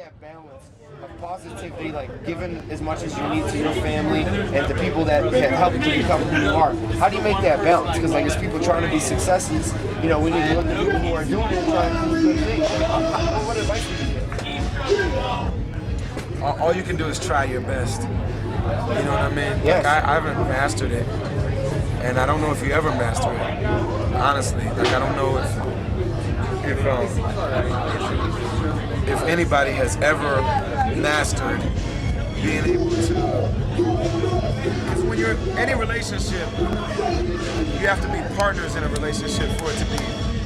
that balance of positivity, like giving as much as you need to your family and the people that can help you to become who you are? How do you make that balance? Because like as people trying to be successes, you know, we need to look at people who are doing it and trying to do good things. What advice would you give? All you can do is try your best. You know what I mean? Yes. Like I haven't mastered it, and I don't know if you ever master it. Honestly, like I don't know if anybody has ever mastered being able to. Because when you're in any relationship, you have to be partners in a relationship for it to be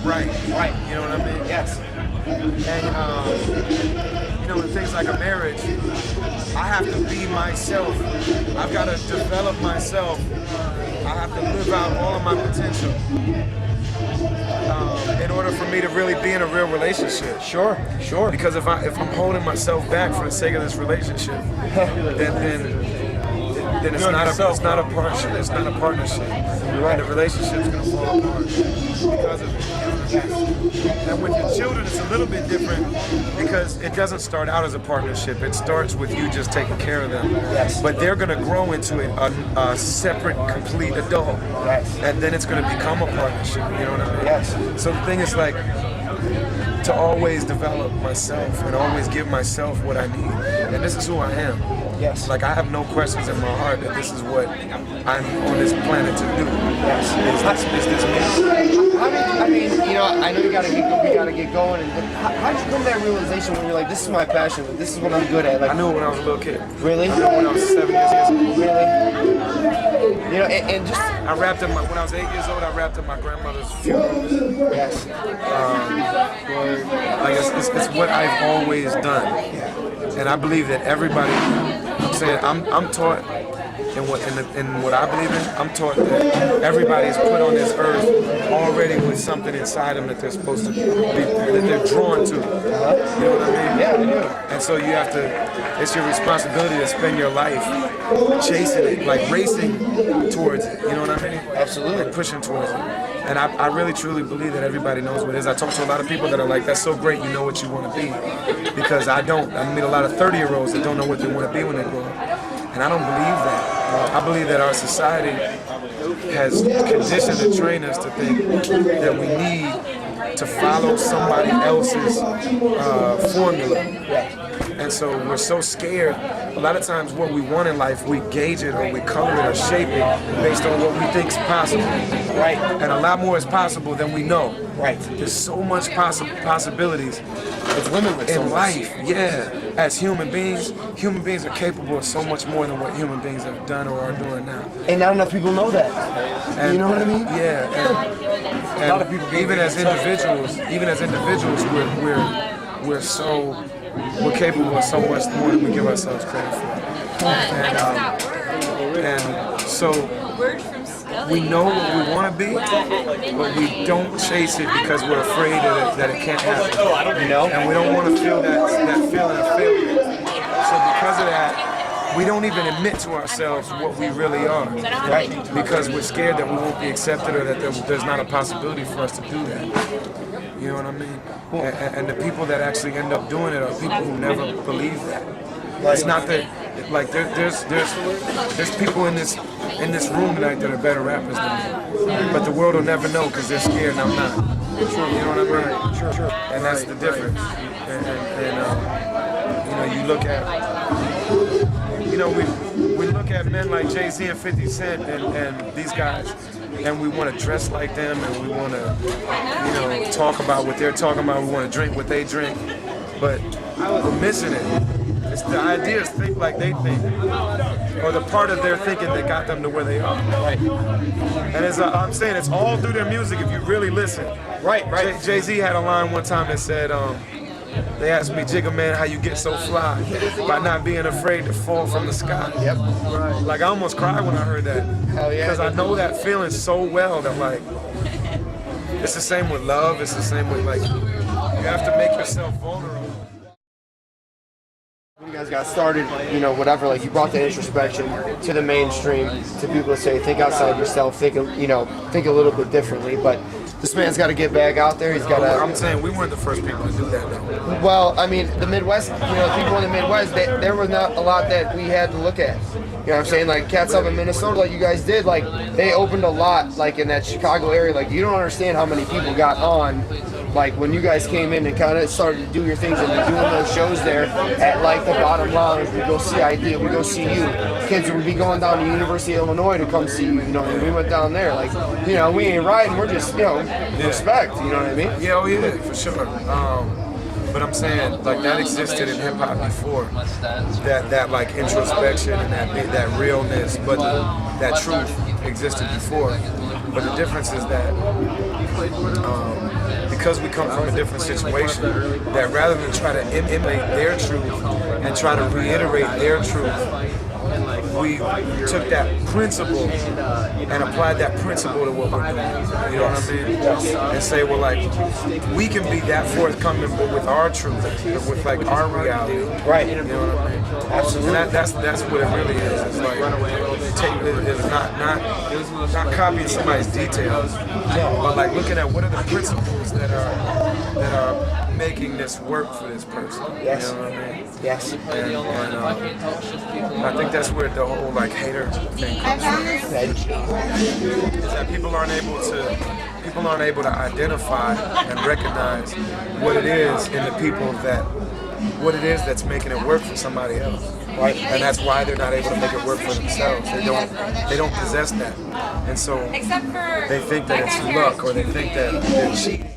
right. Right. You know what I mean? Yes. And you know, in things like a marriage, I have to be myself. I've got to develop myself. I have to live out all of my potential in order for me to really be in a real relationship. Sure. Because if I'm holding myself back for the sake of this relationship, then it's not a partnership. It's not a partnership. And the relationship's gonna fall apart because of it. And with your children, it's a little bit different because it doesn't start out as a partnership. It starts with you just taking care of them. Yes. But they're gonna grow into a separate, complete adult. Yes. And then it's gonna become a partnership. You know what I mean? Yes. So the thing is like to always develop myself and always give myself what I need. And this is who I am. Yes. Like I have no questions in my heart that this is what I'm on this planet to do. Yes. Is this me? I mean, you know, I know we gotta get going. And how did you come to that realization when you're like, this is my passion, this is what I'm good at? Like, I knew it when I was a little kid. Really? I knew it when I was 7 years old. Really? You know, and just I rapped when I was 8 years old. I rapped at my grandmother's funeral. yes. Like it's what I've always done, and I believe that everybody. I'm taught in what I believe in. I'm taught that everybody is put on this earth already with something inside them that they're supposed to be, that they're drawn to. You know what I mean? Yeah, I do. And so you have to. It's your responsibility to spend your life chasing it, like racing towards it. You know what I mean? Absolutely. Like pushing towards it. And I really truly believe that everybody knows what it is. I talk to a lot of people that are like, that's so great, you know what you want to be. Because I don't. I meet a lot of 30-year-olds that don't know what they want to be when they grow up. And I don't believe that. I believe that our society has conditioned and trained us to think that we need to follow somebody else's formula. And so we're so scared. A lot of times what we want in life, we gauge it or we color it or shape it based on what we think is possible. Right. And a lot more is possible than we know. Right. There's so much possibilities It's limitless in almost. life. Yeah. As human beings are capable of so much more than what human beings have done or are doing now. And not enough people know that. And, you know what I mean? Yeah. And A lot of people even as individuals, we're capable of so much more than we give ourselves credit for. And so we know what we want to be, but we don't chase it because we're afraid that it can't happen. You know? And we don't want to feel that feeling of failure. So because of that, we don't even admit to ourselves what we really are. Right. Because we're scared that we won't be accepted or that there's not a possibility for us to do that. You know what I mean? And the people that actually end up doing it are people who never believe that. It's not that, like there's people in this room tonight that are better rappers than me, but the world will never know because they're scared and I'm not. You know what I mean? Sure. And that's the difference. And you know, you look at, you know, we look at men like Jay-Z and 50 Cent and these guys, and we want to dress like them, and we want to, you know, talk about what they're talking about. We want to drink what they drink, but we're missing it. It's the ideas think like they think, or the part of their thinking that got them to where they are. Right. And as I'm saying, it's all through their music if you really listen. Right. Jay-Z had a line one time that said, they asked me, Jigga man, how you get so fly? By not being afraid to fall from the sky. Yep. Right. Like I almost cried when I heard that. Hell yeah. Because I know that feeling so well that like, it's the same with love, it's the same with like, you have to make yourself vulnerable. When you guys got started, you know, whatever, like you brought that introspection to the mainstream, to people to say, think outside yourself, think a little bit differently. But this man's got to get back out there. He's got to. I'm saying we weren't the first people to do that, though. Well, I mean, the Midwest, people in the Midwest, there was not a lot that we had to look at. You know what I'm saying? Like, cats up in Minnesota, like you guys did, like, they opened a lot, like, in that Chicago area. Like, you don't understand how many people got on, like, when you guys came in and kind of started to do your things and doing those shows there at, like, the bottom lounge. We go see Idea, we go see you. Kids would be going down to University of Illinois to come see you, and we went down there. Like, we ain't riding, we're just, respect, you know what I mean? Yeah, oh yeah, for sure. But I'm saying, like, that existed in hip hop before. That like introspection and that realness, but that truth existed before. But the difference is that because we come from a different situation, that rather than try to emulate their truth and try to reiterate their truth, we took that principle and applied that principle to what we're doing. You know what I mean? And say, well, like, we can be that forthcoming, but with our truth, with like our reality. Right. You know what I mean? Absolutely. And that's what it really is. It's like it's not copying somebody's details, but like looking at what are the principles that are making this work for this person. Yes. You know what I mean? Yes. And I think that's where the whole like hater thing comes from. Is that people aren't able to identify and recognize what it is in the people what it is that's making it work for somebody else. Right? And that's why they're not able to make it work for themselves. They don't possess that. And so they think that it's luck, or they think that they're cheating.